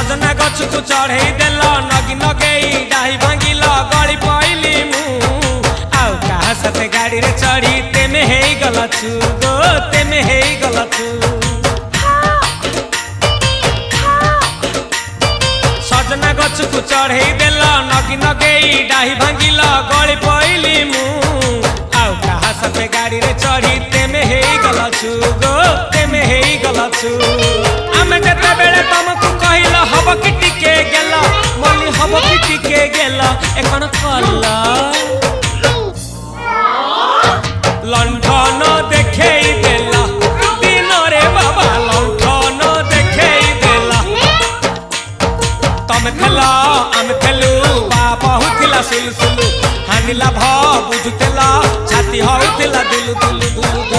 सजना गछ को चढ़े देल नगी नगेई डाही भांगिल गली पइली मु आउ कहा साथे गाड़ी रे चढ़ी तेमे हेई गला छु गो तेमे हेई गला छु सजना गछ को चढ़े देल नगी नगेई डाही भांगिल गली पइली मु आउ कहा साथे गाड़ी रे चढ़ी तेमे हेई गला छु गो तेमे हेई गला छु आमे जते बेले तुमको कहिल हब कि टिके गेल मली हब कि टिके गेल एकन कला लंठन देखेई देला दिन रे बाबा लंठन देखेई देला तमे थला आमे थलु बाबा हुथिला सुलु सुलु हानिला भ बुझुतेला छाती होइतेला दुलु दुलु दुलु